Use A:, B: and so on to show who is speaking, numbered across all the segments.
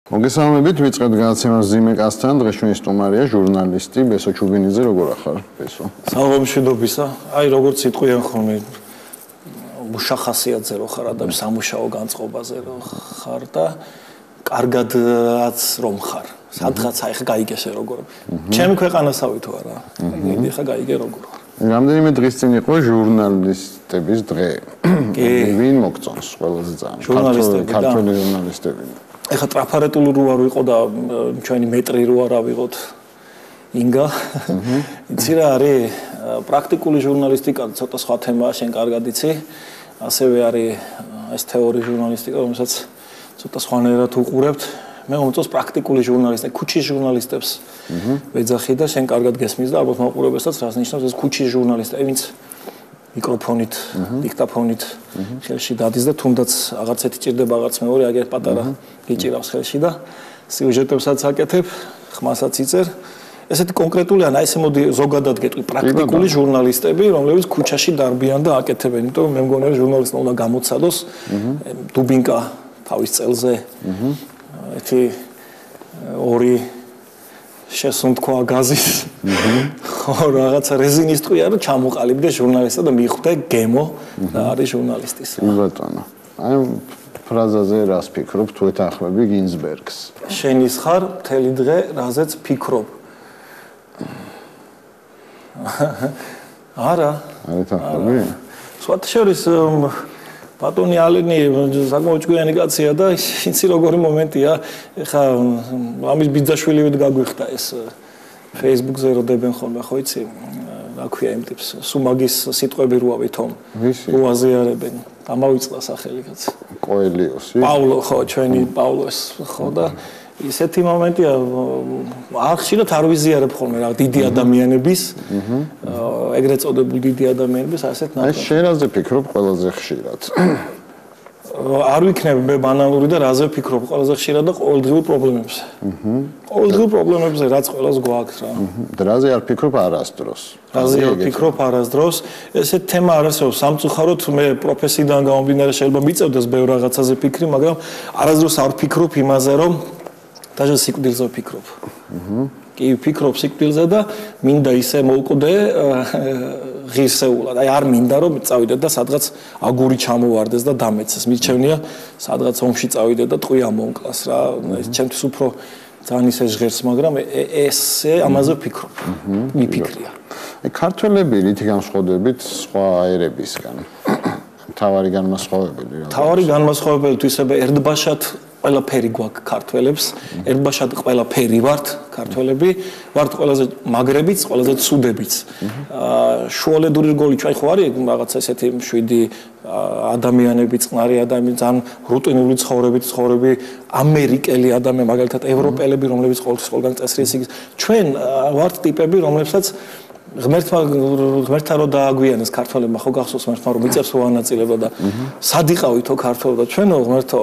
A: მოგესალმებით, ვიწყებთ განაცემას ზიმეკასთან. დღეს ჩვენი სტუმარია ჟურნალისტი ბესო ჩუბინიძე. როგორ ახარ, ბესო?
B: სალამშვიდობისა. აი, როგორც იტყვიან ხოლმე, მუშახასიათზე რო ხარ, ადამიან სამუშაო განწყობაზე რო ხარ და კარგადაც რომ ხარ. სადღაც აი ხა გაიგესე როგორ. ჩემი ქვეყანასავი თუ არა? მე ხა გაიგე როგორ ხარ.
A: რამდენიმე დღის წინ იყო ჟურნალისტების დღე. ვინ მოგწონს ყველაზე ძალიან? ქართველი ჟურნალისტები.
B: ეხა ტრაფარეტული რო არ ვიყო და ჩვენი მეტრი რო არ ავიღოთ ინგა. იცი რა არის პრაქტიკული ჟურნალისტიკა ცოტა სხვა თემაა, შენ კარგად იცი. ასევე არის ეს თეორიული ჟურნალისტიკა, რომელსაც ცოტა სხვანაირად უყურებთ. მე მომწონს პრაქტიკული ჟურნალისტი, ქუჩის ჟურნალისტებს ვეძახი და შენ კარგად გესმის და ალბათ მაყურებელსაც რას ნიშნავს ეს ქუჩის ჟურნალისტი, ვინც მიკროფონით, დიქტაფონით ხელში დადის და თუნდაც აღარცეთი ჭირდება, აღარც მეორე, აგერ პატარა გიჭირავს ხელში და სიუჟეტებსაც აკეთებ, ხმასაც იწერ. ესეთი კონკრეტული ან აი ესე მოდი ზოგადად გეტყვი პრაქტიკული ჟურნალისტები, რომლებიც ქუჩაში დარბიან და აკეთებენ, იმიტომ მე მგონია ჟურნალისტმა უნდა გამოცადოს დუბინკა თავის წელზე. ერთი ორი შესუნთქვა გაზის ხო რაღაცა რეზინის ტყვია რომ ჩამოყალიბდე ჟურნალისტად და მიხვდე გემო და არის ჟურნალისტის რა.
A: ბატონო. აი ფრაზაზე რას ფიქრობ თუ ეთანხმები გინზბერგს?
B: შენის ხარ მთელი დღე რაზეც ფიქრობ. არა.
A: არ ეთანხმები?
B: სხვათა შორის ბატონი ალენი საკმაოდ ჭკვიანი კაცია და იცი როგორი მომენტია. ეხა ამის ბიძაშვილივე გაგვიხდა ეს Facebook-ზე როდებენ ხოლმე, ხო იცი? რა ქვია იმ ტიპს? სუმაგის სიტყვები რო ავითომ. რო აზიარებენ. ამავიწყდა სახელი კაცი.
A: კოელიოსი.
B: პაულო, ხო, ჩვენი პაულოს, ხო და ისეთი მომენტია, ხშირად არ ვიზიარებ ხოლმე რა დიდი ადამიანების, ეგრეთ წოდებული დიდი ადამიანების ასეთ
A: აი შენაზე ფიქრობ ყველაზე ხშირად.
B: არ ვიქნებ მე ბანალური და რაზე ვფიქრობ ყველაზე ხშირად და ყოველდღიურ პრობლემებზე. ყოველდღიურ პრობლემებზე რაც ყველას გვაქვს რა.
A: დრაზე არ ფიქრობ არასდროს.
B: რაზე არ ფიქრობ არასდროს. ესეთ თემა არ არსებობს. სამწუხაროდ მე პროფესიიდან გამომდინარე შეიძლება მიწევდეს ბევრ რაღაცაზე ფიქრი, მაგრამ არასდროს არ ვფიქრობ იმაზე, რომ დაჟე სიკვდილზე ვფიქრობ. კი ვფიქრობ სიკვდილზე და მინდა ისე მოვკვდე ღირსეულად. აი არ მინდა რომ წავიდე და სადღაც აგური ჩამოვარდეს და დამეცეს. მირჩევნია სადღაც ომში წავიდე და ტყვია მომკლას რა. ეს ჩემთვის უფრო ძალიან ისე ჟღერს, მაგრამ ესე ამაზე ვფიქრობ. მიფიქრია.
A: აი ქართველები რითი განსხვავდებით სხვა აერებისგან? თავარი განმასხვავებელი რა.
B: თავარი განმასხვავებელი თუ ისე ერთბაშად ყველაფერი გვაქვს ქართველებს, ერთბაშად ყველაფერი ვართ ქართველები, ვართ ყველაზე მაგრებიც, ყველაზე ცუდებიც. შუალედური რგოლი ჩვენ ხო არის რაღაც ესეთი მშვიდი ადამიანები, წყნარი ადამიანები, ძალიან რუტინული ცხოვრები, ამერიკელი ადამიანები, მაგალითად ევროპელები, რომლებიც ყოველთვის ყველგან წესრიგის. ჩვენ ვართ ტიპები, რომლებსაც ღმერთთან რო დააგვიანეს ქართველებმა ხო გახსოვს ღმერთმა რომ მიწებს ვანაწილებდა და სად იყავითო ქართველო და ჩვენო ღმერთო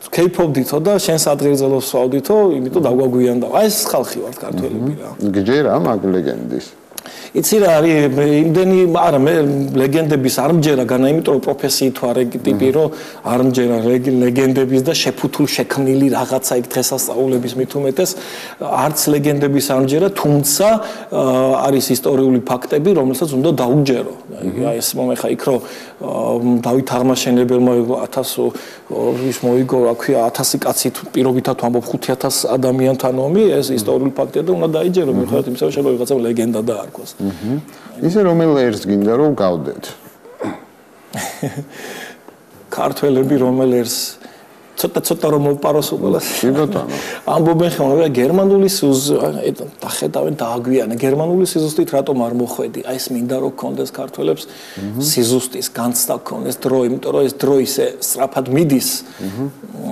B: კეიფობდითო და შენს ადგილზელოს ვსვავდითო, იმიტომ დაგვაგვიანდა. აი ეს ხალხი ვართ ქართველები რა.
A: გჯერა მაგ ლეგენდის.
B: იცი რა არის იმდენი არა მე ლეგენდების არ მჯერა განა იმიტომ რომ პროფესიით ვარ ეგ ტიპი რომ არ მჯერა ლეგენდების და შეფუთულ შექმნილი რაღაცა იქ დღესასწაულების მით უმეტეს არც ლეგენდების არ მჯერა თუმცა არის ისტორიული ფაქტები რომელსაც უნდა დაუჯერო აი ეს მომეხა იქ რომ დავით აღმაშენებელმა 1000 ის მოიგო რა ქვია 1000 კაცით პირობითად ვამბობ 5000 ადამიანთან ომი ეს ისტორიული ფაქტია და უნდა დაიჯერო მიუხედავად იმისა რომ შეიძლება ვიღაცა ლეგენდა დაარქვას.
A: ისე რომელ ერს გინდა რომ გავდეთ? ქართველები რომელ ერს ცოტა რომ მოვპაროს უყოლას. კი ბატონო.
B: ამბობენ ხოლმე გერმანული დახედავენ დააგვიანე გერმანული სიზუსტით რატომ არ მოხვედი? აი ეს მინდა რომ გქონდეს ქართველებს სიზუსტის განცდა გქონდეს დრო, იმიტომ რომ ეს დრო ისე სწრაფად მიდის.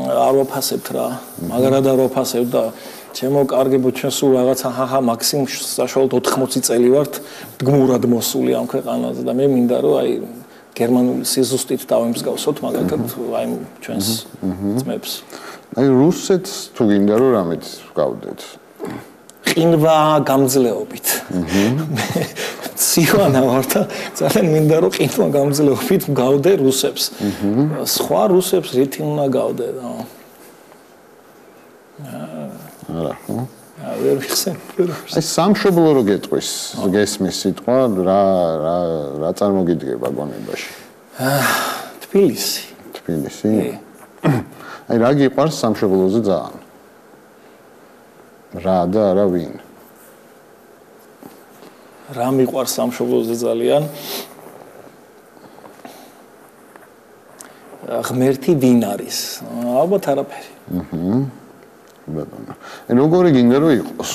B: არ ვაფასებთ რა. მაგრად არ ვაფასებთ და ჩემო კარგებო ჩვენ სულ რაღაცა მაქსიმუმ საშუალოდ 80 წელი ვართ გმურად მოსული ამ ქვეყანაზე და მე მინდა რომ აი გერმანული სიზუსტით დავემსგავსოთ მაგალითად აი ჩვენს ძმებს.
A: აი რუსეთს თუ გინდა რომ რამით გავდეთ?
B: ყინვა გამძლეობით. სიوانა ვარ და ძალიან მინდა რომ ყინვა გამძლეობით გავდე რუსებს. სხვა რუსებს რითი უნდა გავდე და
A: არა ხო
B: ვერ ვიხსენებ
A: აი სამშობლო რო გეტყვის გესმის სიტყვა რა წარმოგიდგება გონებაში თბილისი აი რა გიყვარს სამშობლოზე ძალიან რა და არა ვინ
B: რა მიყვარს სამშობლოზე ძალიან ღმერთი ვინ არის ალბათ არაფერი
A: ბატონო როგორი გინდა რომ იყოს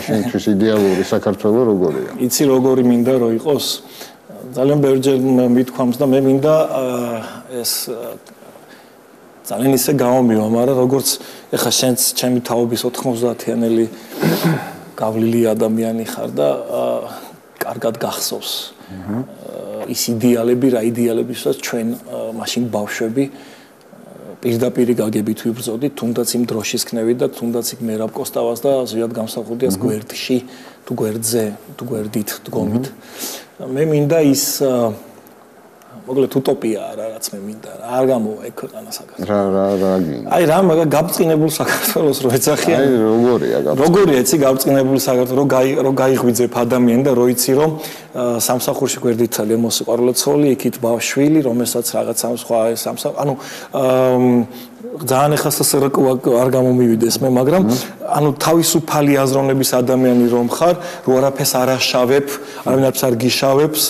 A: შენთვის იდეალური საქართველო როგორია
B: იცი როგორი მინდა რომ იყოს ძალიან ბევრჯერ მithქვამს და მე მინდა ეს ძალიან ისე გამომივა მაგრამ როგორც ეხა შენც ჩემი თაობის 90-იანელი გავლილი ადამიანი ხარ და კარგად გახსოვს ის იდეალები რა იდეალებისაც ჩვენ მაშინ ბავშვები პირდაპირ გაგებით ვიბრძოდით თუნდაც იმ დროშის ქნევით და თუნდაც იქ მერაბ კოსტავას და ზიად გამსახურდიას გვერდში თუ გვერდზე თუ გვერდით დგომით მე მინდა ის მოკლედ utopia რა რაც მე მინდა არ გამოვა ეგ ქვეყანა საქართველოს
A: რა გინდა
B: აი რა მაგა გაბწყინებული საქართველოს რო ეძახიან
A: აი როგორია
B: იცი გაბწყინებული საქართველოს რო გაიღვიძებ ადამიანი და რო იცი რომ სამსახურში გვერდით ძალიან მოსიყვარულე ცოლი იქით ბავშვილი რომელსაც რაღაც სხვა ანუ ძალიან ეხასა სრკვა არ გამომივიდეს მე მაგრამ ანუ თავისუფალი აზროვნების ადამიანი რომ ხარ რო არაფერს არ აშავებ არავინაც არ გიშავებს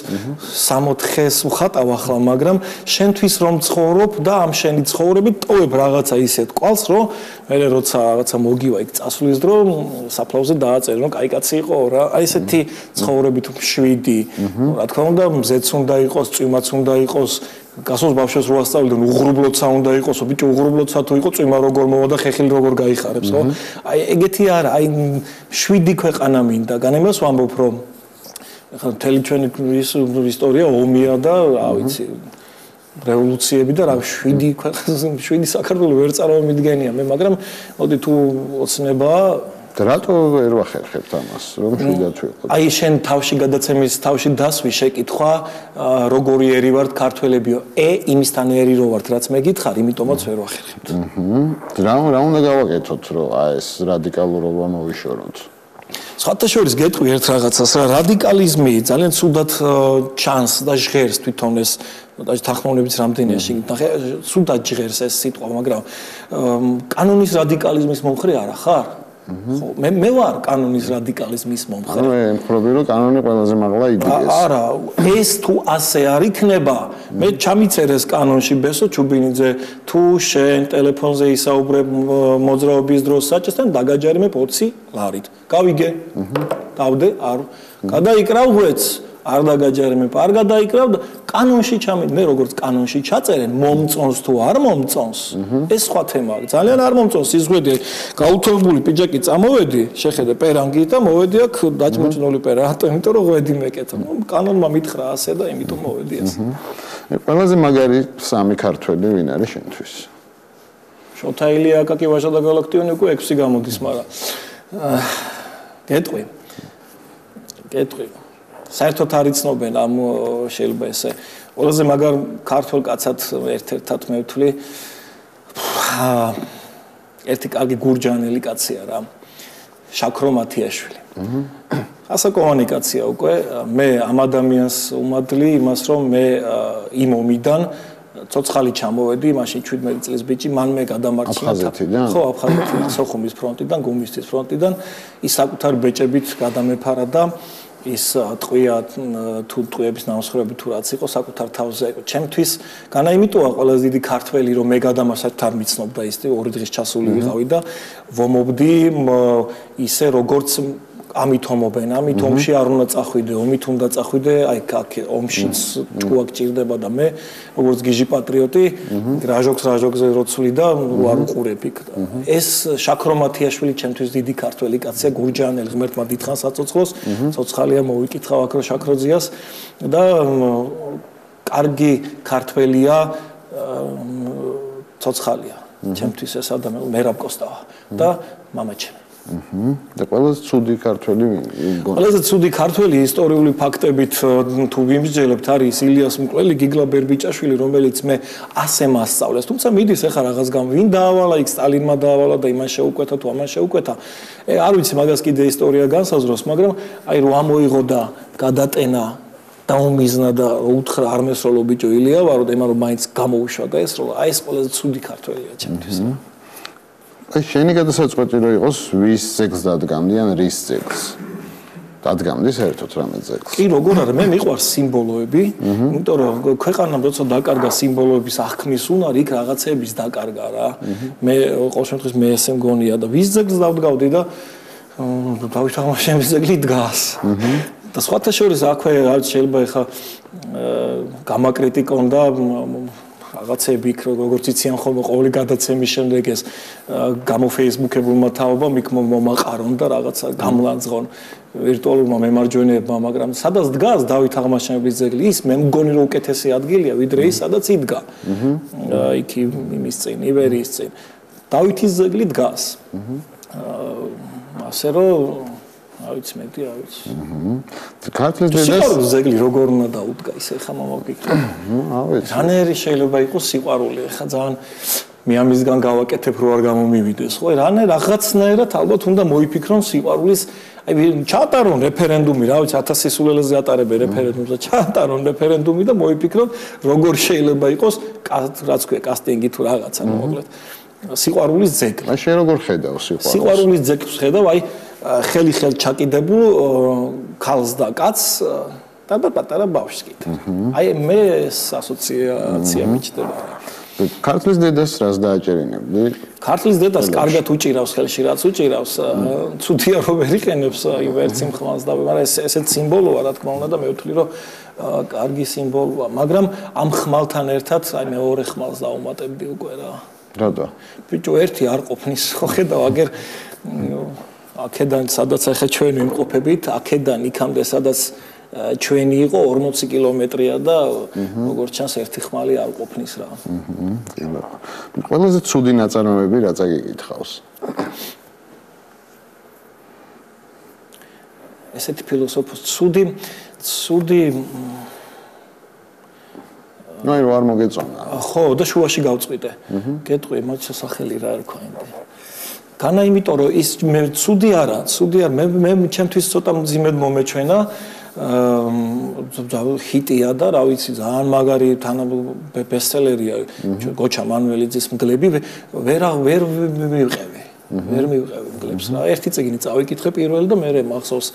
B: 60-ხეს ვხატავ ახლა მაგრამ შენთვის რომ ცხოვრობ და ამ შენი ცხოვრებით ტოვებ რაღაცა ისეთ კვალს რომ მე როცა რაღაცა მოგივა იქ წასვლის დრო საფლავზე დააწერ რომ კაი კაცი იყო რა აი ესეთი ცხოვრებით მშვიდი რა თქმა უნდა მზეც უნდა იყოს წვიმაც უნდა იყოს გასოს ბავშვს რო ასწავლიდან უღრუბლოცა უნდა იყოსო ბიჭო უღრუბლოცა თუ იყო წვიმა როგორ მოვა და ხეხილი როგორ გაიხარებს ხო აი ეგეთი არა აი შვიდი ქვეყანა მინდა განემას ვამბობ რომ ახლა მთელი ჩვენი ისტორია ომია და რა ვიცი რევოლუციები და რა შვიდი საქართველოს ვერ წარმომიდგენია მე მაგრამ მოდი თუ ოცნებაა
A: და რატო ვერ ვახერხებთ ამას რომ შვიდად ვიყოთ
B: აი შენ თავში გადაცემის თავში დასვი შეკითხვა როგორი ერი ვართ ქართველებიო იმისთან ერი რო ვართ რაც მე გითხარ იმიტომაც ვერ ვახერხებთ
A: რა უნდა გავაკეთოთ რომ აი ეს რადიკალურობა მოვიშოროთ
B: სხვათა შორის გეტყვი ერთ რაღაცას რა რადიკალიზმი ძალიან ცუდად ჩანს და ჟღერს თვითონ ეს თანხმოვნების რამდენია შეგნახე ცუდად ჟღერს ეს სიტყვა მაგრამ კანონის რადიკალიზმის მომხრე არა ხარ ხო მე ვარ კანონის რადიკალიზმის მომხრე
A: მე მხრობი რომ კანონი ყველაზე მაღლა იდეას
B: არა ეს თუ ასე არ იქნება მე ჩამიწერეს კანონში ბესო ჩუბინიძე თუ შენ ტელეფონზე ისაუბრებ მოძრაობის დროს საჭესთან დაგაჯერიმე 20 ლარით გავიგე დავდე არ გადაიკრავ ღვეც არ დაგაჯერიმე არ გადაიკრავ და კანონში ჩამი მე როგორც კანონში ჩაწერენ მომწონს თუ არ მომწონს ეს სხვა თემაა ძალიან არ მომწონს ისღვედი გაუთოვებული პიჯაკი წამოვედი შეხედე პერანგი და მოვედი აქ დაჭმოჭნული პერანგი იმიტომ რომ ღვედი მეკეთა კანონმა მითხრა ასე და იმიტომ მოვედი ასე
A: ყველაზე მაგარი სამი ქართველი ვინ არის შენთვის
B: შოთა ილია აკაკი ვაჟა და გალაქტიონი უკვე 6 გამოდის მაგრამ გეტყვი საერთოდ არ იცნობენ ამ შეიძლება ესე ყველაზე მაგარ ქართულ კაცად ერთ-ერთად მე ვთვლი ერთი კარგი გურჯანელი კაცია რა შაქრო მათიაშვილი ასაკომუნიკაცია უკვე მე ამ ადამიანს უმადლი იმას რომ მე იმ ომიდან ცოცხალი ჩამოვედი მაშინ 17 წლის ბიჭი მან მე გადამარცხა ხო აფხაზეთიდან სოხუმის ფრონტიდან გუმისთის ფრონტიდან ის საკუთარ ბეჭებით გადამეფარა და ის ტყვია თუ ტყვიების ნამსხვრევები თუ რაც იყო საკუთარ თავზე ჩემთვის განა იმიტოა ყველაზე დიდი ქართველი რომ მე გადამასად არ მიცნობდა ის 2 დღის ჩასული ვიყავი და ვომობდი ისე როგორც ამით ომობენ ამით ომში არ უნდა წახვიდე ომით უნდა წახვიდე აი ომშიც ჭკუა გჭირდება და მე როგორც გიჟი პატრიოტი რაჟოქზე როცვლი და არ უყურებ იქ ეს შაქრო მათიაშვილი ჩემთვის დიდი ქართველი კაცია გურჯანელი ღმერთმა დიდხანს აწოცხლოს ცოცხალია მოვიკითხავ აქ რო შაქროძიას და კარგი ქართველია ცოცხალია ჩემთვის ეს ადამიანი მერაბ კოსტავა და მამაჩემი
A: და ყველაზე ცუდი ქართველი
B: ყველაზე ცუდი ქართველი ისტორიული ფაქტებით თუ ვიმსჯელებთ არის ილიას მკვლელი გიგლა ბერბიჭაშვილი რომელიც მე ასე მასწავლეს თუმცა მიდის ახლა რაღაც გამ ვინ დაავალა იქ სტალინმა დაავალა და იმან შეუკვეთა თუ ამან შეუკვეთა არ ვიცი მაგას კიდე ისტორია განსაზღვროს მაგრამ აი რო ამოიღო და გადატენა დაუმიზნა და უთხრა არმეს როლო ბიჭო ილია ვარო და იმან რომ მაინც გამოუშვა და ეს როლა აი ეს ყველაზე ცუდი ქართველია ჩემთვის
A: აი შენი გადასაწყვეტი რო იყოს ვის ზეგს დადგამდი ან რის ზეგს დადგამდი საერთოდ რამე ზეგს
B: კი როგორ არა მე მიყვარს სიმბოლოები იმიტომ რომ ქვეყანამ როცა დაკარგა სიმბოლოების აღქმის უნარი იქ რაღაცების დაკარგა რა მე ყოველ შემთხვევაში მე ესე მგონია და ვის ზეგს დავდგავდი და დავით აღმაშენის ზეგი დგას და სხვათა შორის აქვე რაც შეიძლება ეხა გამაკრიტიკონ და რაღაცები იქ როგორც იციან ხოლმე ყოველი გადაცემის შემდეგ ეს გამოფეისბუქებულმა თაობამ იქ მომაყარონ და რაღაცა გამლანძღონ ვირტუალურმა მემარჯვენეებმა მაგრამ სადაც დგას დავით აღმაშენებლის ძეგლი ის მე მგონი რომ უკეთესი ადგილია ვიდრე ის სადაც იდგა იქ იმის წინ ივერიის წინ დავითის ძეგლი დგას ასე რომ ავიც მეტი ავიც
A: ქართლის დედას
B: სიყვარულის ძეგლი როგორ უნდა დაუდგა ისე ხა მომავკითხე
A: ავიც
B: რანერი შეიძლება იყოს სიყვარული ხა ძალიან მე ამისგან გავაკეთებ რო არ გამომივიდეს ხო რაღაცნაირად ალბათ უნდა მოიფიქრონ სიყვარულის აი ჩაატარონ რეფერენდუმი რა ვიცი 1000 სისულელეზე ატარებენ რეფერენდუმს და ჩაატარონ რეფერენდუმი და მოიფიქრონ როგორ შეიძლება იყოს რაც ქვია კასტინგი თუ რაღაცა მოკლედ სიყვარულის ძეგლი
A: აი შენ როგორ ხედავ
B: სიყვარულის ძეგლს ხედავ აი ხელი ჩაკიდებულ ქალს და კაცს და პატარა ბავშვს კიდე. აი მე ასოციაცია მიჩნდება.
A: ქართლის დედას რას დააჭერინებდი?
B: ქართლის დედას კარგად უჭირავს ხელში რაც უჭირავს, ცუდია რომ ვერ იყენებს ვერც იმ ხმალს და მაგრამ ესეც სიმბოლოა რა თქმა უნდა და მე ვთვლი რომ კარგი სიმბოლოა, მაგრამ ამ ხმალთან ერთად აი მეორე ხმალს დაუმატებდი უკვე რა.
A: რატო?
B: ბიჭო ერთი არ ყოფნის ხო ხედავ აგერ აქედან სადაც ახლა ჩვენ ვიმყოფებით, აქედან იქამდე სადაც ჩვენი იყო 40 კილომეტრია და როგორც ჩანს ერთი ხმალი არ ყოფნის რა.
A: ყველაზე ცუდი ნაწარმოები რა წაგიკითხავს?
B: ესეთი ფილოსოფოს ცუდი
A: ნაი რო არ მოგეწონა.
B: ხო, და შუაში გავწყვიტე. გეტყვი, მათ სახელი რა ერქვა იმდე. განა იმიტომ რომ ის მე ცუდი არა მე ჩემთვის ცოტა მძიმედ მომეჩვენა ჰიტია და რა ვიცი ძალიან მაგარი ბესტსელერია გოჩა მანველიძის მგლები ვერ მივყევი მგლებს რა ერთი წიგნი წავიკითხე პირველი და მე მახსოვს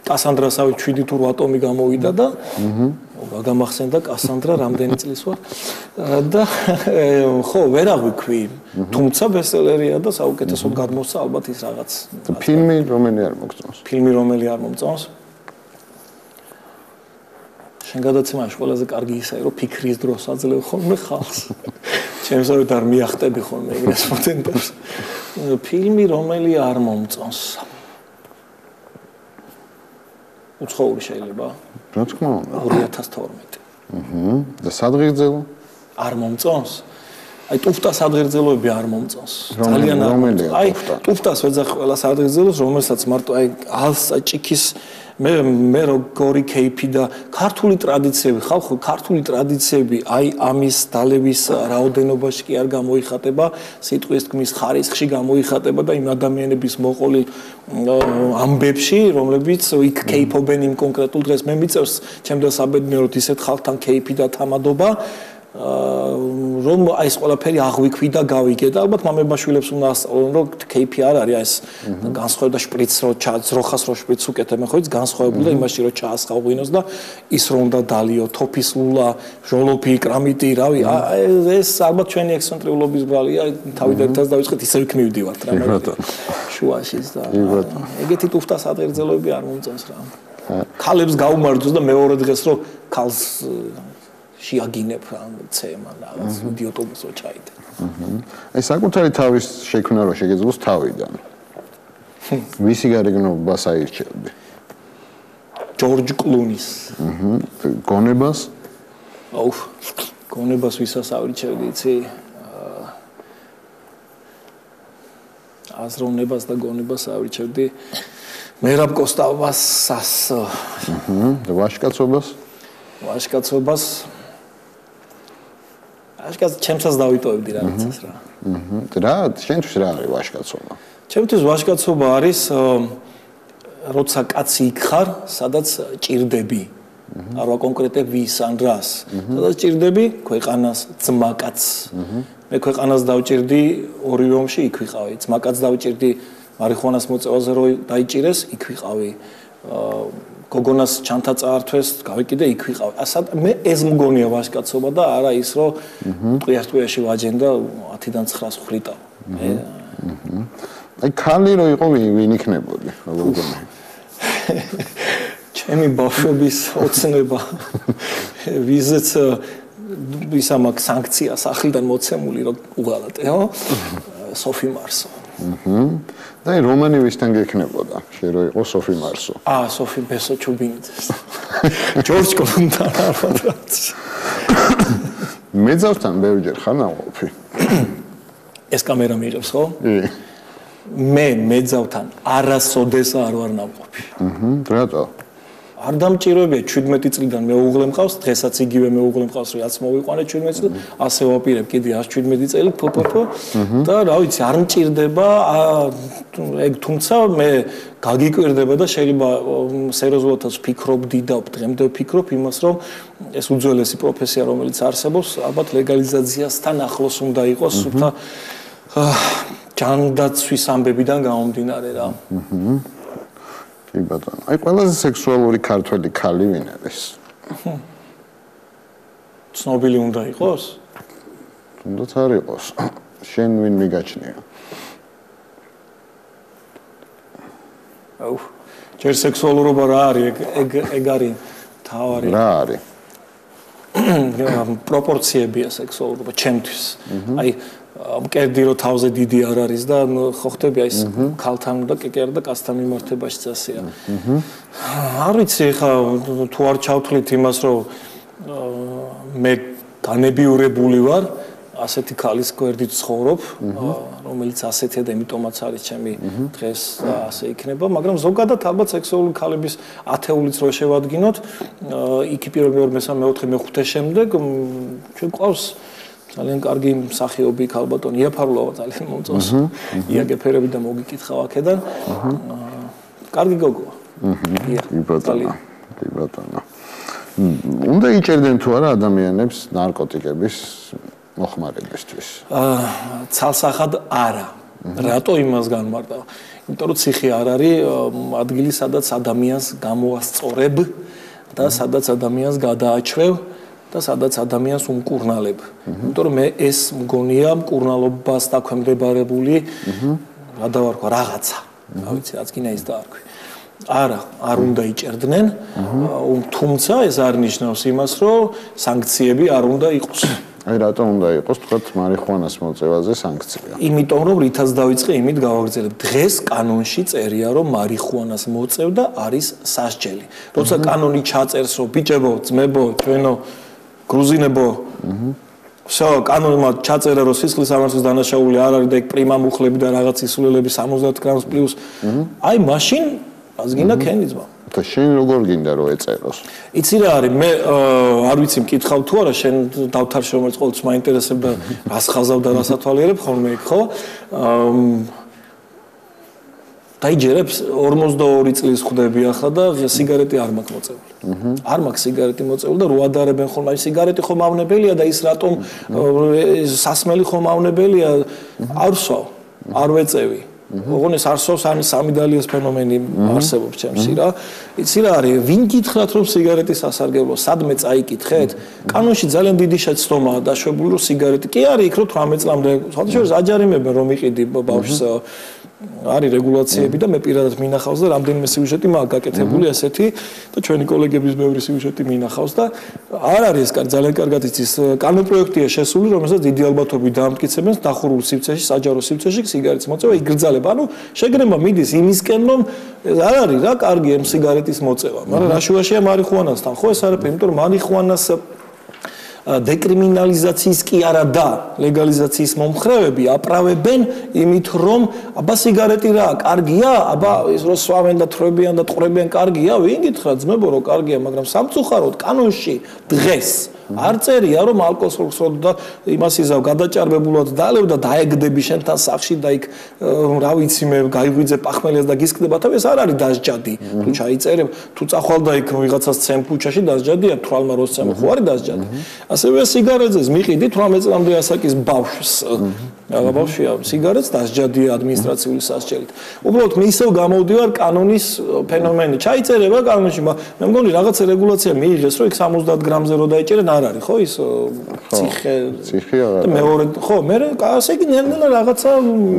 B: კასანდრასავი 7 თუ 8 ტომი გამოვიდა და გამახსენდა კასანდრა რამდენი წლის ვარ და ხო ვერ აღვიქვი თუმცა ბესტსელერია და საუკეთესოდ გადმოსცა ალბათ ის რაღაც
A: ფილმი რომელი არ მოგწონს
B: ფილმი რომელი არ მომწონს შენ გადაცემაში ყველაზე კარგი ისაა რომ ფიქრის დროს აძლევ ხოლმე ხალხს ჩემსავით არ მიახტები ხოლმე ეგრეს პოტენტებს ფილმი რომელი არ მომწონს უცხოური შეიძლება
A: რა თქმა უნდა
B: 2012
A: და სადღეგრძელო
B: არ მომწონს აი ტუფტას სადღეგრძელოები არ მომწონს ძალიან არ მომწონს აი ტუფტას ვეძახ ყველა სადღეგრძელოს რომელსაც მარტო აი ალსაჭიქის მე როგორი кейფი და ქართული ტრადიციები ხალხო ქართული ტრადიციები აი ამის დალევის რაოდენობაში კი არ გამოიხატება სიტყვის თქმის ხარისხში გამოიხატება და იმ ადამიანების მოყოლილ ამბებში რომლებიც იქ кейფობენ იმ კონკრეტულ დღეს მე მიწევს ჩემს საბედნიეროდ ისეთ ხალხთან кейფი და თამადობა რომ აი ეს ყველაფერი აღვიქვი და გავიგე და ალბათ მამებაშვილებს უნდა ასწავლონ რომ кейფი არ არის ეს განსხვავება შპრიც რო ძროხას რო შპრიც უკეთებ ხო ის განსხვავებული და იმაში რომ ჩაასხავღვინოს და ის რომ უნდა დალიო თოფის ლულა ჟოლოფი კრამიტი რავი ეს ალბათ ჩვენი ექსცენტრიულობის ბრალია თავი და ერთად დავიწყეთ ისე იქ მივდივართ რა შუაშიც და ეგეთი ტუფტას ადღერძელოები არ მომწონს რა ქალებს გაუმარჯოს და მეორე დღეს რო ქალს შეაგინებ რა ცემა რაღაც იდიოტობისო ჩაიდე.
A: აი საკუთარი თავის შექმნა რო შეგეძლოს თავიდან. ვისი გარეგნობას აირჩევდი? ჯორჯ კლუნის. გონებას?
B: აუ, გონებას ვისაც აირჩევდი, იცი? აზროვნებას და გონებას ავირჩევდი მერაბ კოსტავასას.
A: და ვაჟკაცობას?
B: ვაჟკაცობას ჩემსაც დავიტოვებდი რაღაცას რა.
A: რა, შენთვის რა არის ვაჟკაცობა?
B: ჩემთვის ვაჟკაცობა არის როცა კაცი იქ ხარ, სადაც ჭირდები. არ ვაკონკრეტებ ვის ან რას. სადაც ჭირდები ქვეყანას, ძმაკაცს. მე ქვეყანას დავჭირდი ორივე ომში იქ ვიყავი. ძმაკაცს დავჭირდი მარიხუანას მოწევაზე რო დაიჭირეს, იქ ვიყავი. გოგონას ჩანთა წაართვეს, გავიკიდე იქ ვიყავი. მე ეს მგონია ვაჟკაცობა და არა ის რომ ტყუიაში ვაჯენ და 10-დან 9-ს ხრიტავ.
A: აი ქალი რო იყო ვინ იქნებოდი, როგორ გონი?
B: ჩემი ბავშვობის ოცნება ვიზეც ისა მაგ სანქცია სახლიდან მოცემული რომ უღალატეო სოფი მარსო.
A: და რომანი ვისთან გექნებოდა? შენ რო იყო სოფი მარსო.
B: სოფი ბესო ჩუბინიძეს. ჯორჯ კლუნთან არაფერად.
A: მეძავთან ბევრჯერ ხარ ნაყოფი.
B: ეს კამერა მიიღებს ხო? მე მეძავთან არასოდეს არ ვარ ნაყოფი.
A: რატო?
B: არ დამჭიროებია 17 წლიდან მეუღლე მყავს, დღესაც იგივე მეუღლე მყავს, რაც მოვიყვანე 17 წელი, ასე ვაპირებ კიდე 117 წელი ფოფოფო და რა ვიცი, არ მჭირდება ეგ თუმცა მე გაგიკვირდება და შეიძლება სერიოზულადაც ვფიქრობდი და დღემდე ვფიქრობ იმას, რომ ეს უძველესი პროფესია, რომელიც არსებობს, ალბათ ლეგალიზაციასთან ახლოს უნდა იყოს, თუმცა ჯანდაცვის ამბებიდან გამომდინარე რა.
A: კი ბატონო. აი ყველაზე სექსუალური ქართველი ქალი ვინ არის?
B: ცნობილი უნდა იყოს?
A: თუნდაც არ იყოს. შენ ვინ მიგაჩნია?
B: ჯერ სექსუალურობა რა არის? ეგ არის თავარი.
A: რა არის?
B: პროპორციებია სექსუალურობა ჩემთვის. აი მკერდი რო თავზე დიდი არ არის და ხო ხდება ის ქალთან და კეკერ და კაცთან მიმართებაში წასია. არ ვიცი ხა თუ არ ჩავთვლით იმას რომ მე განებიურებული ვარ ასეთი ქალის გვერდით ცხოვრობ, რომელიც ასეთია და იმიტომაც არის ჩემი დღეს და ასე იქნება, მაგრამ ზოგადად ალბათ სექსუალური ქალების ათეულიც რო შევადგინოთ, იქი პირველ მეორე მესამე მეოთხე მეხუთე შემდეგ ჩვენ ყავს ძალიან კარგი მსახიობი ქალბატონი იაფარულავა ძალიან მომწონს. იაგეფერები და მოგიკითხავ აქედან. კარგი გოგოა.
A: კი ბატონო. უნდა იჭერდნენ თუ არა ადამიანებს ნარკოტიკების მოხმარებისთვის?
B: ცალსახად არა. რატო იმას განმარტავ? იმიტომ რომ ციხე არ არის ადგილი, სადაც ადამიანს გამოასწორებ და სადაც ადამიანს გადააჩვევ და სადაც ადამიანს უმკურნალებ. იმიტომ რომ მე ეს მგონია მკურნალობას დაქვემდებარებული რა დავარქვა რაღაცა. რა ვიცი, რაც კიდე ის დაარქვი. არ უნდა იჭერდნენ, თუმცა ეს არ ნიშნავს იმას, რომ სანქციები არ უნდა იყოს.
A: აი რატომ უნდა იყოს თქვათ მარიხუანას მოწევაზე სანქცია?
B: იმიტომ რომ რითაც დავიწყე, იმით გავაგრძელებ. დღეს კანონში წერია, რომ მარიხუანას მოწევდა არის სასჯელი. როცა კანონი ჩაწერს, რომ ბიჭებო, ძმებო, ჩვენო გრუზინებო всё, კანონმა ჩაწერა, რომ სისხლის სამართლის დანაშაული არ არის და ეგ პრიმა მუხლები და რაღაც ისულელები 70 გრამს პლუს. აი მაშინ ას გინდა ქენი ძმა.
A: და შენ როგორ გინდა რომ ეწეროს?
B: იცი რა არის, მე არ ვიცი მკითხავ თუ არა, შენ დავთარში რომელიც ყოველთვის მაინტერესებდა, რას ხაზავ და რას ათვალიერებ ხოლმე იქ, ხო? დაიჯერებს 42 წლის ხვდები ახლა და სიგარეტი არ მაქვს მოწეული. არ მაქვს სიგარეტი მოწეული და რო ადარებენ ხოლმე, აი სიგარეტი ხომ ავნებელია და ის რატომ სასმელი ხომ ავნებელია, არ ვსვავ, არ ვეწევი. ოღონდ ეს არსობს ამის სამი დალიას ფენომენი არსებობს ჩემში რა. იცი რა არის, ვინ გითხრათ რომ სიგარეტი სასარგებლო, სადმე წაიკითხეთ? კანონში ძალიან დიდი შეცდომაა დაშვებული რომ სიგარეტი კი არის იქ რომ 18 წლამდე, საერთოდ აჯარიმებენ რომ იყიდი ბავშვს არის რეგულაციები და მე პირადად მინახავს და რამდენიმე სიუჟეტი მაქვს გაკეთებული ასეთი და ჩვენი კოლეგების ბევრი სიუჟეტი მინახავს და არ არის ეს ძალიან კარგად იცის კანონპროექტია შესული რომელსაც დიდი ალბათობით დაამტკიცებენ დახურულ სივრცეში საჯარო სივრცეში სიგარეტის მოწევა იგრძელება ანუ შეგრება მიდის იმისკენ რომ არ არის რა კარგი ამ სიგარეტის მოწევა მაგრამ რა შუაშია მარიხუანასთან ხო ეს არაფერი იმიტომ რომ მარიხუანას დეკრიმინალიზაციის კი არა და ლეგალიზაციის მომხრევები აправებენ იმით რომ აბა სიგარეტი რა კარგია აბა ის რო სვავენ და თროებიან და ტყრებიან კარგია ვინ გითხრა ძმებო რომ კარგია მაგრამ სამწუხაროდ კანონში დღეს არ წერია რომ ალკოჰოლს და იმას იზავ გადაჭარბებულად დაალევ და დაეგდები შენთან სახში და იქ რა ვიცი მე გაიღვიძე პახმელეს და გისკდება თავი ეს არ არის დასჯადი თუ ჩაიწერებ თუ წახვალ და იქ ვიღაცას ცემ ქუჩაში დასჯადია თვალმა როს ცემ ხო არის დასჯადი ასევე სიგარეტებს მიყიდი 18 წლამდე ასაკის ბავშვს რა ბავშვია სიგარეტს დასჯადია ადმინისტრაციული სასჯელით უბრალოდ მე ისევ გამოვდივარ კანონის ფენომენი ჩაიწერება კანონში მე მგონი რაღაცა რეგულაცია მიიღეს რომ იქ 70 გრამზე რო დაიჭერენ არ არის ხო ის ციხე და მეორე ხო მე ასე იგი ნელ-ნელა რაღაცა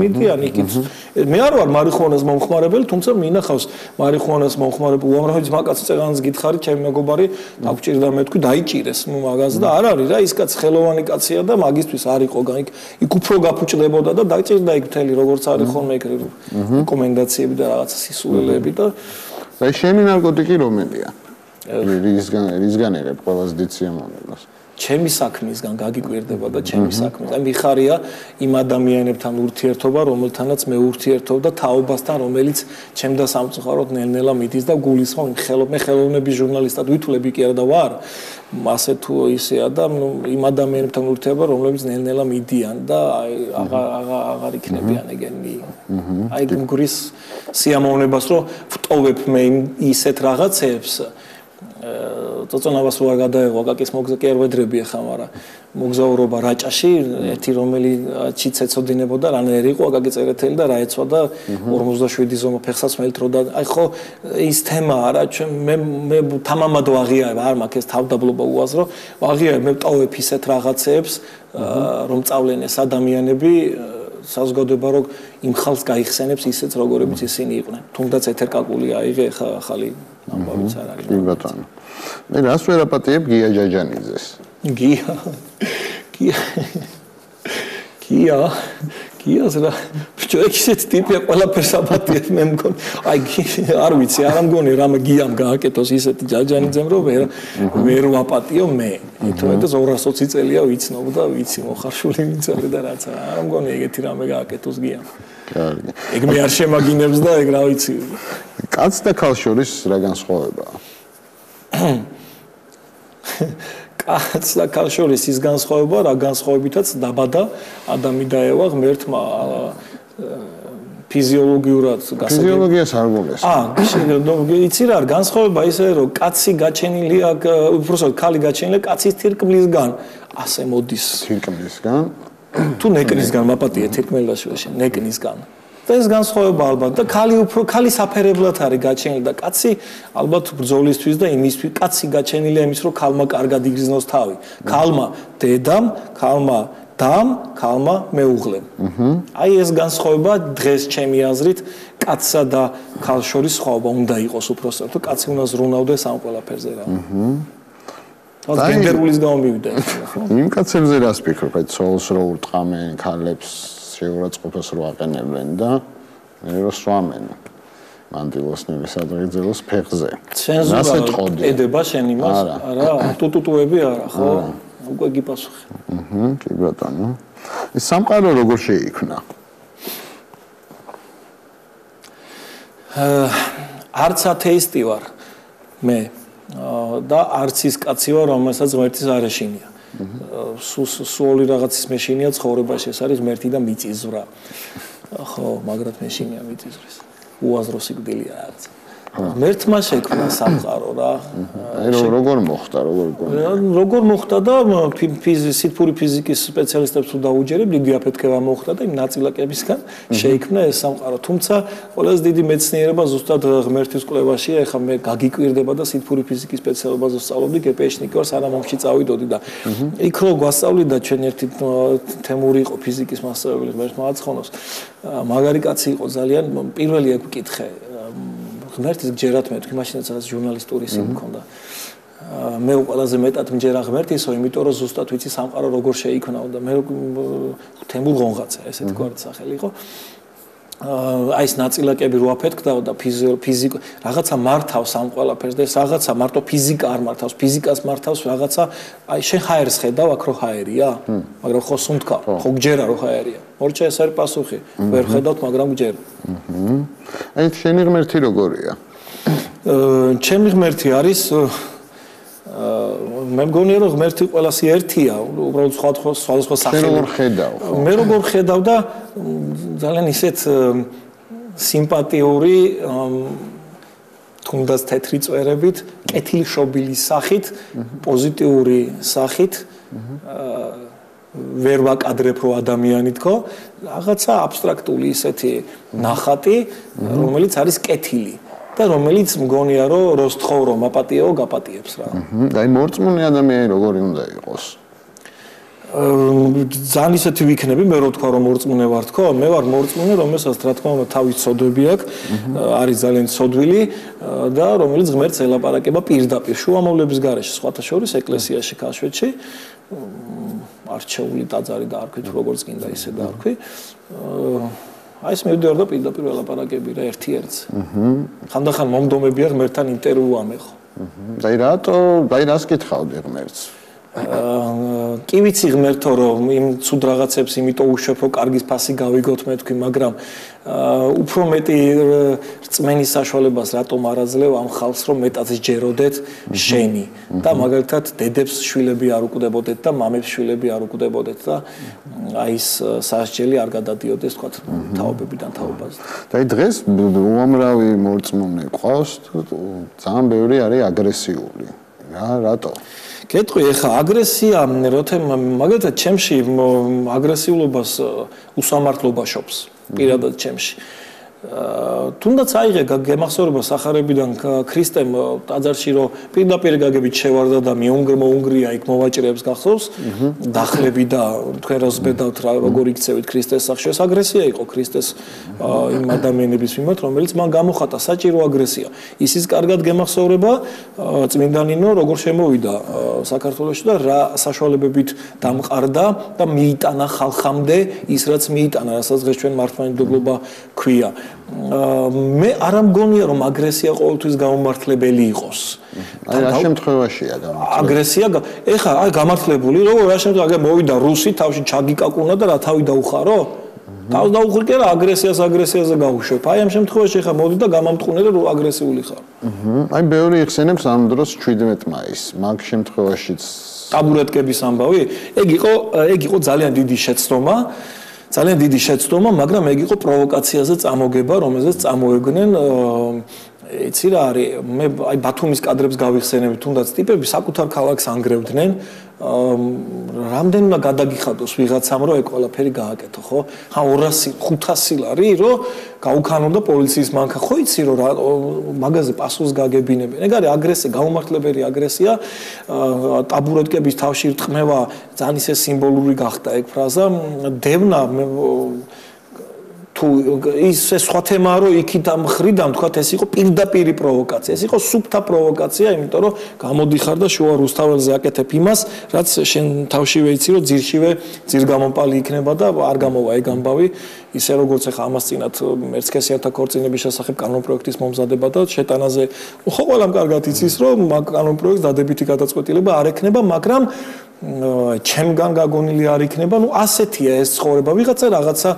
B: მიდიან იქით მე არ ვარ მარიხუანას მომხმარებელი თუმცა მინახავს მარიხუანას მომხმარებელი უამრავი ძმაკაცი წეგანს გითხარი ჩემი მეგობარი დაგჭირდა მე თქვი დაიჭირეს მაგაზე და არ არის რა ის კაც ხელოვანი კაცია და მაგისთვის არ იყო იქ უფრო გაფუჭდებოდა და დაჭირდა იქ მთელი როგორც არის ხოლმე ეგ რეკომენდაციები და რაღაცა სისულელეები და
A: აი შენი ნარკოტიკი რომელია რისგან ერებ ყველაზე დიდ სიამოვნებას
B: ჩემი საქმისგან გაგიკვირდება და ჩემი საქმის აი მიხარია იმ ადამიანებთან ურთიერთობა რომელთანაც მე ურთიერთობ და თაობასთან რომელიც ჩემ და სამწუხაროდ ნელ-ნელა მიდის და გულისხმობ მე ხელოვნების ჟურნალისტად ვითვლები კი არა და ვარ ასე თუ ისეა და იმ ადამიანებთან ურთიერთობა რომლებიც ნელ-ნელა მიდიან და აღარ იქნებიან ეგენი აი გურის სიამოვნებას რომ ვტოვებ მე ისეთ რაღაცებს წოწონავას რო არ გადაეღო აკაკის მოგზა კი არ ვედრები ახლა მაგრამ მოგზაურობა რაჭაში ერთი რომელიჩიც ეცოდინებოდა რანაირი იყო აკაკი წერეთელი და რა ეცვა და 47 ზომა ფეხსაც მელთრო და აი ხო ის თემა არა მე თამამად ვაღიარებ არ მაქვს ეს თავდაბლობა უაზრო ვაღიარებ მე ვტოვებ ისეთ რაღაცებს რომ წავლენ ეს ადამიანები საზოგადოება რომ იმ ხალხს გაიხსენებს ისეთ როგორებიც ისინი იყვნენ თუნდაც ეთერკაკული აიღე ხა ახალი ამბავიც არ არის
A: კი ბატონო მე რას ვერაპატიებ გია ჯაჯანიძეს გიას რა ბჭოექისეთ ტიპია ყველაფერს აპატიებ მე მგონი აი არ ვიცი არ მგონი რამე გიამ გააკეთოს ისეთი ჯაჯანიძემ რომ ვერ ვაპატიო მე თუმცა 220 წელია ვიცნობ და ვიცი მოხარშული მიცადე და რაც არ მგონი ეგეთი რამე გააკეთოს გიამ კარგი
B: ეგ მე არ შემაგინებს და ეგ რა ვიცი
A: კაც და ქალ შორის რა განსხვავებაა კაც და ქალ შორის ის განსხვავება რა განსხვავებითაც დაბადა ადამი დაევა ღმერთმა ფიზიოლოგიურად ფიზიოლოგიას არ გულეს
B: იცი რა განსხვავება ისე რომ კაცი გაჩენილია უბრალოდ ქალი გაჩენილია კაცის თირკმლისგან ასე მოდის
A: თირკმლისგან
B: თუ ნეკნისგან მაპატია თირკმელაშვილში ნეკნისგან და ეს განსხვავება ალბათ და ქალი საფერებლად არის გაჩენილი და კაცი ალბათ ბრძოლისთვის და იმისთვის კაცი გაჩენილია იმის რომ ქალმა კარგად იგრძნოს თავი ქალმა დედამ ქალმა დამ ქალმა მეუღლემ აი ეს განსხვავება დღეს ჩემი აზრით კაცსა და ქალ შორის სხვაობა უნდა იყოს უბრალოდ თუ კაცი უნდა ზრუნავდეს ამ ყველაფერზე რა და გენდერულის გამო მივიდა
A: იმ კაცებზე რას ფიქრობ აი ცოლს რო ურტყამენ ქალებს შეურაცხყოფას რო აყენებენ და მე რო სვამენ მანდილოს ნებისადღეძელოს ფეხზე
B: რასე ტყოდი ედება შენ იმას არა ტუტუტუები არა ხო უკვე გიპასუხე
A: კი ბატონო ეს სამყარო როგორ შეიქმნა
B: არც ათეისტი ვარ მე და არც ის კაცი ვარ რომელსაც ღმერთის არ ეშინია სული რაღაცის მეშინია ცხოვრებაში ეს არის ღმერთი და მიწისძვრა ხო მაგრად მეშინია მიწისძვრის უაზრო სიკვდილია რაღაც ღმერთმა შექმნა სამყარო რა
A: როგორ მოხდა და სითბური ფიზიკის სპეციალისტებს თუ დაუჯერებ დიდი აფეთქება მოხდა და იმ ნაწილაკებისგან
B: შეიქმნა ეს სამყარო თუმცა ყველაზე დიდი მეცნიერება ზუსტად ღმერთის კვლევაშია ეხლა მე გაგიკვირდება და სითბური ფიზიკის სპეციალობაზე ვსწავლობდი გპშ-ნიკი ვარ სანამომში წავიდოდი და იქ რო გვასწავლი და ჩვენ ერთი თემური იყო ფიზიკის მასწავლებელი ღმერთმა აცხონოს მაგარი კაცი იყო ძალიან პირველი ეგ ვკითხე ღმერთის გჯერათ მე თქვი მაშინაც რაღაც ჟურნალისტური ისე მქონდა მე ყველაზე მეტად მჯერა ღმერთისო იმიტომ რომ ზუსტად ვიცი სამყარო როგორ შეიქმნა და მე თემურ ღონღაცა ესეთი გვარი სახელი იყო აი ეს ნაწილაკები რო აფეთქდა და ფიზიკა რაღაცა მართავს ამ ყველაფერს და ეს რაღაცა მარტო ფიზიკა არ მართავს, ფიზიკას მართავს რაღაცა, აი შენ ჰაერს ხედავ, აქ რო ჰაერია, მაგრამ ხო სუნთქა, ხო გჯერა რო ჰაერია. მორჩა ეს არის პასუხი. ვერ ხედავთ, მაგრამ გჯერა.
C: აი შენი ღმერთი როგორია?
B: ჩემი ღმერთი არის მე მგონია რომ ღმერთი ყველას ერთია, უბრალოდ სხვადასხვა სახელი.
C: როგორ ხედავ?
B: მე როგორ ხედავ და ძალიან ისეთ სიმპათიური თუნდაც თეთრი წვერებით, კეთილი შობილის სახით, პოზიტიური სახით ვერ ვაკადრებ რო ადამიანი თქო, რაღაცა აბსტრაქტული ისეთი ნახატი, რომელიც არის კეთილი. და რომელიც მგონია რომ როს თხოვრო მაპატიეო გაპატიებს რა.
C: და აი მორწმუნე ადამიანი როგორი უნდა იყოს?
B: ძალიან ისეთი ვიქნები, მე რო თქვა რომ მორწმუნე ვარ თქო, მე ვარ მორწმუნე, რომელსაც რა თქმა უნდა თავის ცოდვები აქვს, არის ძალიან ცოდვილი და რომელიც ღმერთს ელაპარაკება პირდაპირ შუამავლების გარეშე, სხვათა შორის ეკლესიაში ქაშვეთში. არჩეული ტაძარი და არქვით როგორც გინდა ისე და არქვი. აი ეს მივდივარ და პირდაპირ ველაპარაკები რა ერთ-ერთს. ხანდახან მომდომებია ღმერთთან ინტერვიუ ამეხო.
C: და რატო, აი რას კითხავდი ღმერთს?
B: კი ვიცი ღმერთო რომ იმ ცუდ რაღაცებს იმიტომ უშვებ რომ კარგის ფასი გავიგოთ მე თქვი, მაგრამ უფრო მეტი რწმენის საშუალებას რატომ არ აძლევ ამ ხალხს რომ მეტად ჯეროდეთ შენი და მაგალითად დედებს შვილები არ უკვდებოდეთ და მამებს შვილები არ უკვდებოდეთ და აი ეს სასჯელი არ გადადიოდეს თქვა თაობებიდან თაობაზე.
C: და აი დღეს უამრავი მორწმუნე ყავს, ძალიან ბევრი არის აგრესიული. რატო?
B: კეთყვი, ეხა აგრესია, როთემ მაგალითად ჩემში აგრესიულობას უსამართლობა შობს, პირადად ჩემში. თუნდაც აიღე გემახსოვრება სახარებიდან ქრისტემ ტაძარში რომ პირდაპირ გაგებით შევარდა და მიუნგრია იქ მოვაჭრეებს გახსოვს, დახლები და თქვენ რას ბედავთ რა როგორ იქცევით ქრისტეს სახში, ეს აგრესია იყო ქრისტეს იმ ადამიანების მიმართ, რომელიც მან გამოხატა საჭირო აგრესია. ისიც კარგად გემახსოვრება წმინდანინო როგორ შემოვიდა საქართველოში და რა საშუალებებით დამყარდა და მიიტანა ხალხამდე ის რაც მიიტანა, რასაც დღეს ჩვენ მართლმადიდებლობა ქვია. მე არ ამგონია რომ აგრესია ყოველთვის გამომართლებელი იყოს.
C: აი რა შემთხვევაშია გამართლებული?
B: აგრესია, ეხა აი გამართლებული, როგორ რა შემთხვევაში მოვიდა რუსი, თავში ჩაგიკაკუნა და რა თავი დაუხარო? თავს დაუხრი კი არა, აგრესიაზე გაუშვებ. აი ამ შემთხვევაში ეხა მოდი და გამამტყუნე რომ აგრესიული ხარ.
C: აი ბევრი იხსენებს ამ დროს 17 მაისს, მაგ შემთხვევაშიც
B: ტაბურეტკების ამბავი, ეგ იყო ძალიან დიდი შეცდომა. ძალიან დიდი შეცდომა, მაგრამ ეგ იყო პროვოკაციაზე წამოგება, რომელზეც წამოეგნენ იცი რა არის, მე აი ბათუმის კადრებს გავიხსენებ, თუნდაც ტიპები საკუთარ ქალაქს ანგრევდნენ, რამდენმა გადაგიხადოს ვიღაცამ რომ ეგ ყველაფერი გააკეთო, ხო? ხა 200-500 ლარი რომ გაუქანონდა პოლიციის მანქა, ხო იცი რომ მაგაზე პასუხს გაგებინებენ. ეგ არის აგრესია, გაუმართლებელი აგრესია, ტაბურეტკების თავში რტყმევა ძალიან ისე სიმბოლური გახდა ეგ ფრაზა, დევნა თუ ის სხვა თემაა რომ იქით ამ ხრიდან თქვა ეს იყო პირდაპირი პროვოკაცია, ეს იყო სუფთა პროვოკაცია, იმიტომ რომ გამოდიხარ და შუა რუსთაველზე აკეთებ იმას, რაც შენ თავშივე იცი რომ ძირგამომპალი იქნება და არ გამოვა ეგ ამბავი, ისე როგორც ახლა ამას წინათ მერცქესიანთა ქორწინების შესახებ კანონპროექტის მომზადება და შეტანაზე ხო ყველამ კარგად იცის რომ მაგ კანონპროექტს დადებითი გადაწყვეტილება არ ექნება, მაგრამ ჩემგან გაგონილი არ იქნება, ну ასეთია ეს ცხოვრება, ვიღაცა რაღაცა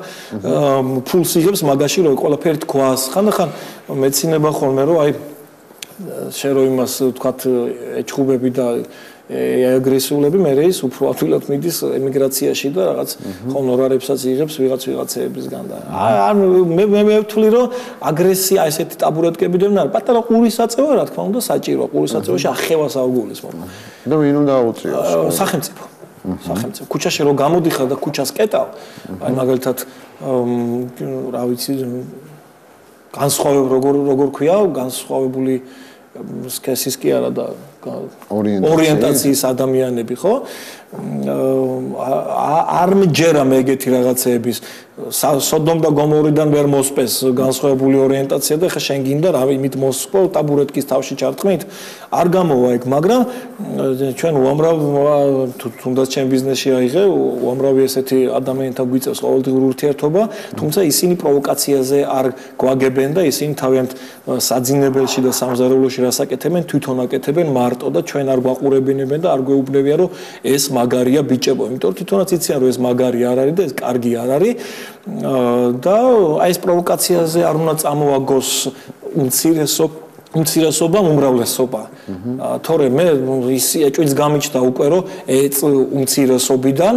B: ფულს იღებს მაგაში რომ ყველაფერი თქვას. ხანდახან მეცინება ხოლმე რომ აი შენ რო იმას ვთქვათ ეჭხუბები და აგრესიულები მე ის უფრო ადვილად მიდის ემიგრაციაში და რაღაც ჰონორარებსაც იღებს ვიღაცეებისგან და მე ვთვლი რომ აგრესია ესეთი ტაბურეტკები დევნა პატარა ყურისაწევა რა თქმა უნდა საჭიროა ყურისაწევაში ახევას აუგულისხმობ
C: და ვინ უნდა აუწიოს
B: სახელმწიფო ქუჩაში რომ გამოდიხარ და ქუჩას კეტავ აი მაგალითად რა ვიცი განსხვავებული როგორ ქვია განსხვავებული სქესის კი არა და ორიენტაციის ადამიანები, ხო? არ მიჯერა მე ეგეთი რაღაცეების სოდომ და გომორიდან ვერ მოსპეს განსხვავებული ორიენტაცია და ხა შენ გინდა რა იმით მოსპო ტაბურეტკის თავში ჩარტყმით არ გამოვა ეგ მაგრამ ჩვენ უამრავ თუნდაც ჩემ ბიზნესში აიღე უამრავი ესეთი ადამიანთა გვიწევს ყოველდღიური ურთიერთობა თუმცა ისინი პროვოკაციაზე არ გვაგებენ და ისინი თავიანთ საძინებელში და სამზარეულოში რასაკეთებენ თვითონ აკეთებენ მარტო და ჩვენ არ გვაყურებინებენ და არ გვეუბნებიან რომ ეს მაგარია ბიჭებო იმიტომ რომ თვითონაც იციან რომ ეს მაგარი არ არის და ეს კარგი არ არის და აი ეს პროვოკაციაზე არ უნდა წამოაგოს უმცირესობა უმრავლესობა თორე მე ის ეჭვიც გამიჩნდა უკვე რომ ეს უმცირესობიდან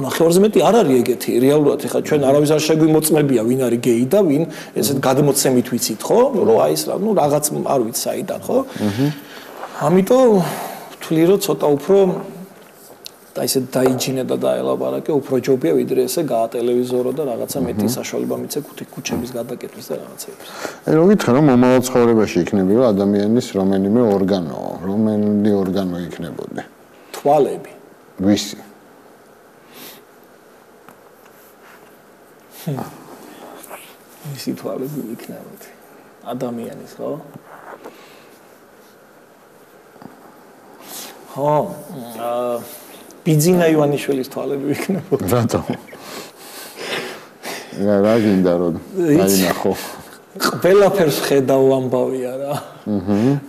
B: ნახევარზე მეტი არ არის ეგეთი რეალურად ეხლა ჩვენ არავის არ შეგვიმოწმებია ვინ არის გეი და ვინ ესეთ გადმოცემით ვიცით ხო რომ აი ეს რა ნუ რაღაც არ ვიცი საიდან ხო ამიტომ ვთვლი რომ ცოტა უფრო და ისე დაიჯინე და დაელაპარაკე უფრო ჯობია ვიდრე ესე გაატელევიზორო და რაღაცა მეტი საშუალება მიცე ქუჩების გადაკეტვის და რაღაცეების.
C: აი რომ გითხრა რომ მომავალ ცხოვრებაში იქნებოდა ადამიანის რომელიმე ორგანო, რომელი ორგანო იქნებოდა?
B: თვალები.
C: ვისი?
B: ვისი თვალები იქნებოდა? ადამიანის, ხო? ხო, ბიძინა ივანიშვილის თვალები ვიქნებოდა.
C: რატომ? რა გინდა რომ დაინახო?
B: ყველაფერს ხედავ ამბავია რა.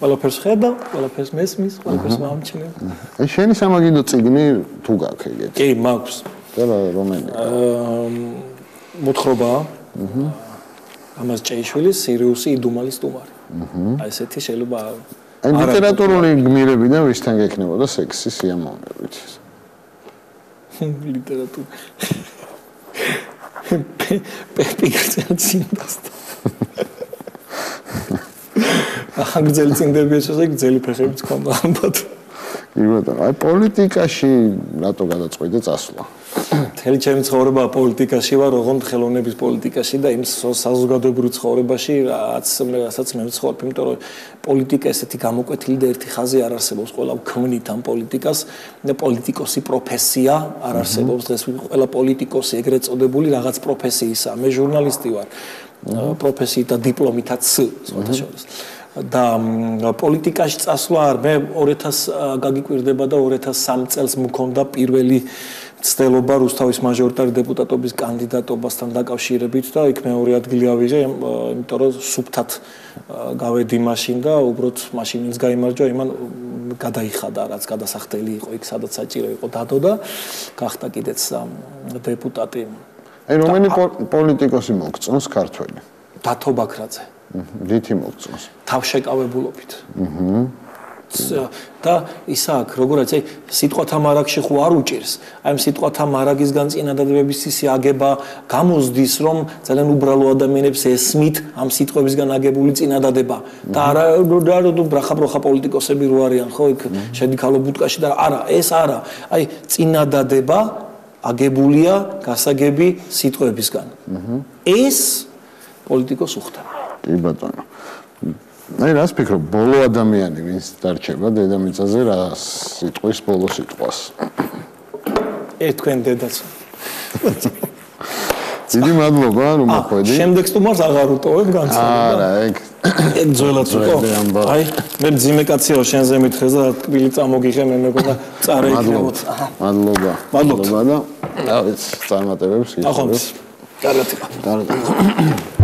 B: ყველაფერს ხედავ, ყველაფერს მესმის, ყველაფერს მომჩნევ.
C: აი შენი სამაგიდო წიგნი თუ გაქვს ეგეთი?
B: კი, მაქვს.
C: და რომელი?
B: მოთხრობა. ამას ჭეიშვილის სირიუსი იდუმალის სტუმარი. აი ესეთი შეიძლება
C: აი ლიტერატურული გმირებიდან ვისთან გექნებოდა სექსი სიამოვნებით?
B: ლიტერატურა პეპიგრძელცინდასთან ახალგრძელცინდები ესე გძელი ფეხებიც ქონდა ალბათ
C: კი ბატონო აი პოლიტიკაში რატო გადაწყვიტე წასვლა
B: მთელი ჩემი ცხოვრება პოლიტიკაში ვარ ოღონდ ხელოვნების პოლიტიკაში და იმ საზოგადოებრივ ცხოვრებაში რასაც მე ვცხოვრობ იმიტომ რომ პოლიტიკა ესეთი გამოკვეთილი და ერთი ხაზი არ არსებობს ყველა ვქმნით ამ პოლიტიკას და პოლიტიკოსი პროფესია არ არსებობს დღეს ყველა პოლიტიკოსი ეგრეთ წოდებული რაღაც პროფესიისაა მე ჟურნალისტი ვარ პროფესიით და დიპლომითაც სხვათა შორის და პოლიტიკაში წასვლა არ მე 2000 გაგიკვირდება და 2003 წელს მქონდა პირველი ცდელობა რუსთავის მაჟორიტარი დეპუტატობის კანდიდატობასთან დაკავშირებით და იქ მეორე ადგილი ავიღე, იმიტომ რომ სუფთად გავედი მაშინ და უბრალოდ მაშინ ვინც გაიმარჯვა, იმან გადაიხადა რაც გადასახდელი იყო იქ სადაც საჭირო იყო დადო და გახდა კიდეც დეპუტატი.
C: აი რომელი პოლიტიკოსი მოგწონს ქართველი?
B: დათო ბაქრაძე.
C: რითი მოგწონს?
B: თავშეკავებულობით. და ისა აქ როგორაც აი სიტყვათა მარაგში ხო არ უჭირს აი ამ სიტყვათა მარაგისგან წინადადებების ისი აგება გამოსდის რომ ძალიან უბრალო ადამიანებს ესმით ამ სიტყვებისგან აგებული წინადადება და არა ბრახა პოლიტიკოსები რო არიან ხო იქ შედიქალო ბუტკაში და არა ეს არა აი წინადადება აგებულია გასაგები სიტყვებისგან ეს პოლიტიკოს უხდება
C: კი ბატონო აი რას ფიქრობ ბოლო ადამიანი ვინც დარჩება დედამიწაზე რა სიტყვის ბოლო სიტყვას
B: თქვენ დედაც
C: დიდი მადლობა რომ მოხვედი
B: შემდეგ სტუმარს აღარ უტოვებ განცხადება
C: არა ეგ
B: ძველად ვიყო აი მე ძიმე კაციო შენზე მითხეს და თბილი წამოგიხე მე მეგონა წარე იქნებოდ
C: მადლობა და დავით წარმატებებს
B: ახონს კარგად